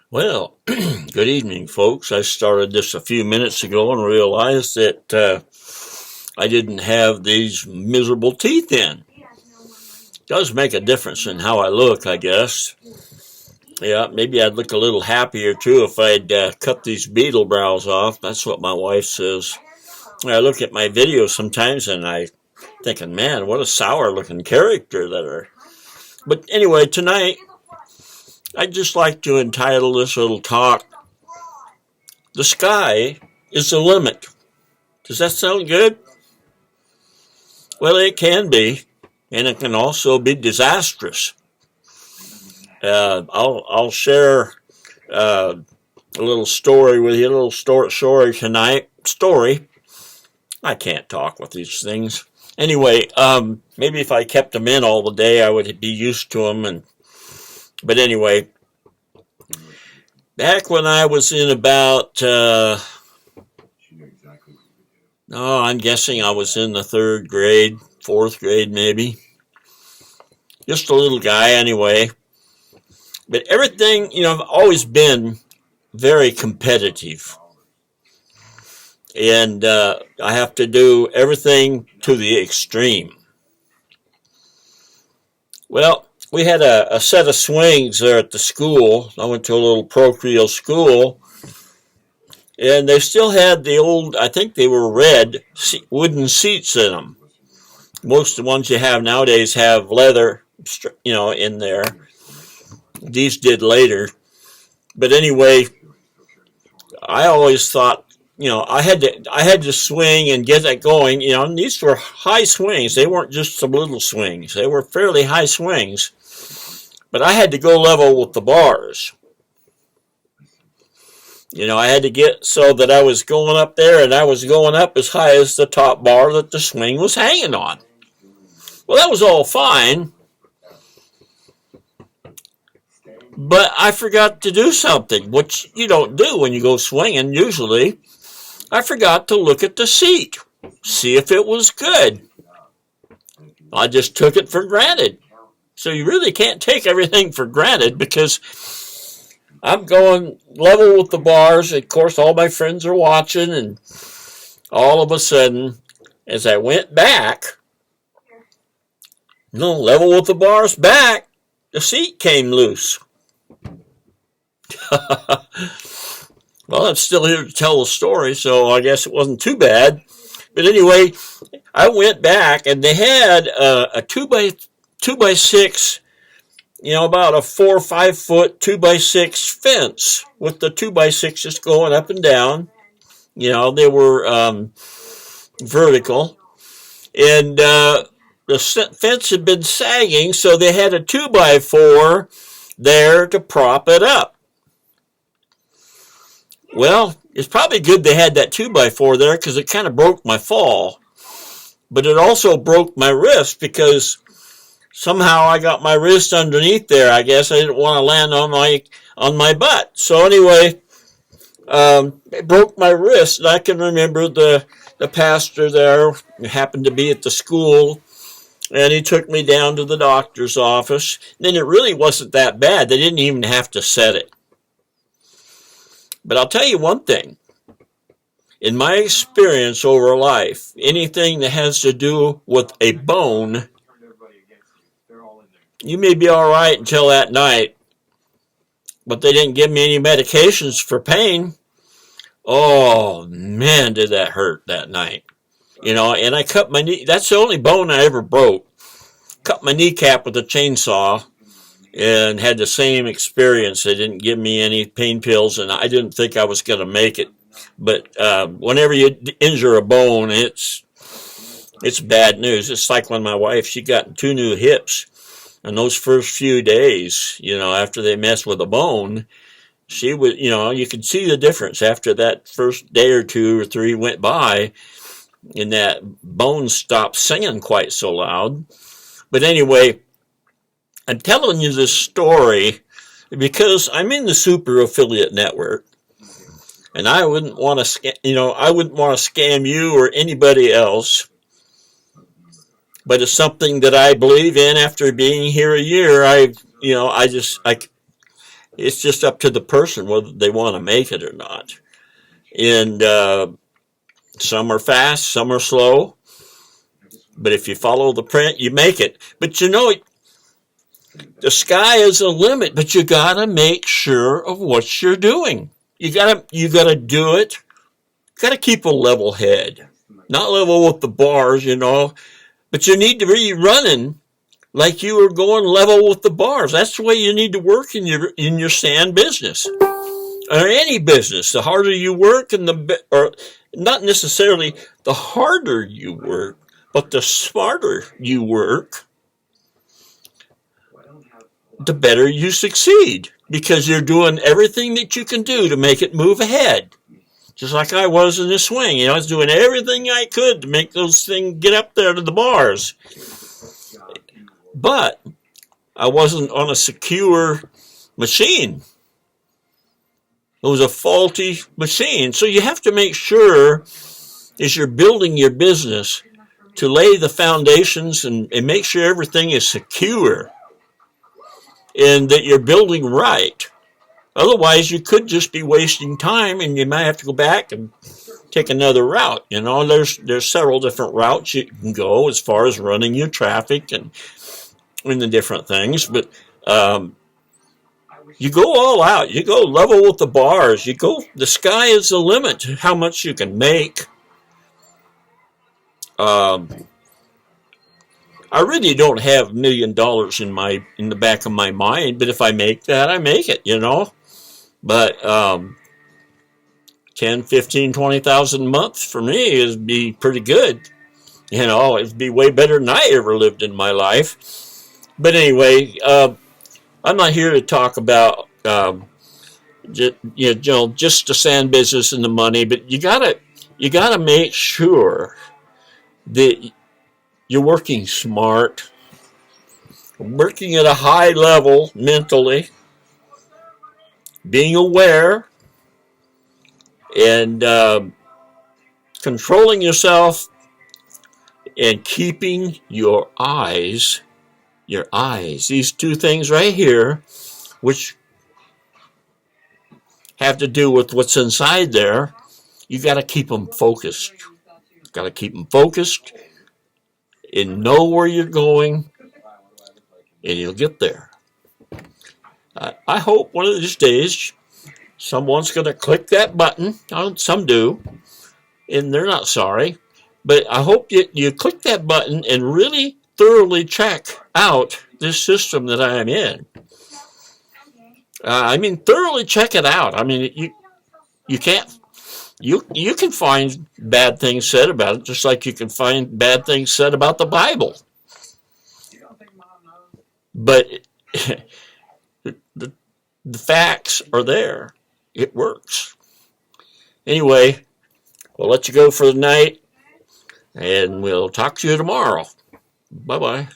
Well, good evening, folks. I started this a few minutes ago and realized that I didn't have these miserable teeth in. Does make a difference in how I look, I guess. Yeah, maybe I'd look a little happier too if I'd cut these beetle brows off. That's what my wife says. I look at my videos sometimes and I thinking, man, what a sour looking character that are. But anyway, tonight I'd just like to entitle this little talk, "The Sky is the Limit." Does that sound good? Well, it can be, and it can also be disastrous. I'll share a little story with you, a little story tonight. Story. I can't talk with these things. Anyway, maybe if I kept them in all the day, I would be used to them. But anyway, back when I was in about, I'm guessing I was in the third grade, fourth grade maybe. Just a little guy anyway. But everything, I've always been very competitive. And I have to do everything to the extreme. Well, we had a set of swings there at the school. I went to a little parochial school. And they still had the old, I think they were red, wooden seats in them. Most of the ones you have nowadays have leather, in there. These did later. But anyway, I always thought, I had to swing and get that going. And these were high swings. They weren't just some little swings. They were fairly high swings. But I had to go level with the bars. I had to get so that I was going up there and I was going up as high as the top bar that the swing was hanging on. Well, that was all fine. But I forgot to do something, which you don't do when you go swinging usually. I forgot to look at the seat, see if it was good. I just took it for granted. So you really can't take everything for granted because I'm going level with the bars. Of course, all my friends are watching, and all of a sudden, as I went back, level with the bars back, the seat came loose. Well, I'm still here to tell the story, so I guess it wasn't too bad. But anyway, I went back, and they had a 2x6, about a 4 or 5 foot 2x6 fence with the 2x6 just going up and down. They were vertical, and the fence had been sagging, so they had a 2x4 there to prop it up. Well, it's probably good they had that 2x4 there because it kind of broke my fall. But it also broke my wrist because somehow I got my wrist underneath there. I guess I didn't want to land on my butt. So anyway, it broke my wrist. And I can remember the pastor there happened to be at the school. And he took me down to the doctor's office. And then it really wasn't that bad. They didn't even have to set it. But I'll tell you one thing. In my experience over life, anything that has to do with a bone, you may be all right until that night. But they didn't give me any medications for pain. Oh, man, did that hurt that night. And I cut my knee. That's the only bone I ever broke. Cut my kneecap with a chainsaw and had the same experience. They didn't give me any pain pills, and I didn't think I was going to make it. But whenever you injure a bone, it's bad news. It's like when my wife, she got 2 new hips. And those first few days, after they messed with a bone, she would, you could see the difference after that first day or 2 or 3 went by, and that bone stopped singing quite so loud. But anyway, I'm telling you this story because I'm in the Super Affiliate Network, and I wouldn't want to, scam you or anybody else. But it's something that I believe in. After being here a year, It's just up to the person whether they want to make it or not. And some are fast, some are slow. But if you follow the print, you make it. But you know, the sky is the limit, but you gotta make sure of what you're doing. You gotta do it. You gotta keep a level head. Not level with the bars, but you need to be running like you were going level with the bars. That's the way you need to work in your sand business. Or any business. The harder you work or not necessarily the harder you work, but the smarter you work, the better you succeed, because you're doing everything that you can do to make it move ahead. Just like I was in the swing. I was doing everything I could to make those things get up there to the bars. But I wasn't on a secure machine. It was a faulty machine. So you have to make sure, as you're building your business, to lay the foundations and make sure everything is secure and that you're building right. Otherwise, you could just be wasting time, and you might have to go back and take another route. There's several different routes you can go as far as running your traffic and the different things. But you go all out. You go level with the bars. The sky is the limit to how much you can make. I really don't have $1 million in the back of my mind, but if I make that, I make it, But 10, 15, 20,000 a month for me is be pretty good. It'd be way better than I ever lived in my life. But anyway, I'm not here to talk about just the sand business and the money, but you gotta make sure that you're working smart, working at a high level mentally, being aware, and controlling yourself, and keeping your eyes, these two things right here, which have to do with what's inside there. You got to keep them focused. And know where you're going, and you'll get there. I hope one of these days someone's going to click that button. Some do, and they're not sorry. But I hope you click that button and really thoroughly check out this system that I am in. Thoroughly check it out. You can't. You can find bad things said about it, just like you can find bad things said about the Bible. But the facts are there. It works. Anyway, we'll let you go for the night, and we'll talk to you tomorrow. Bye-bye.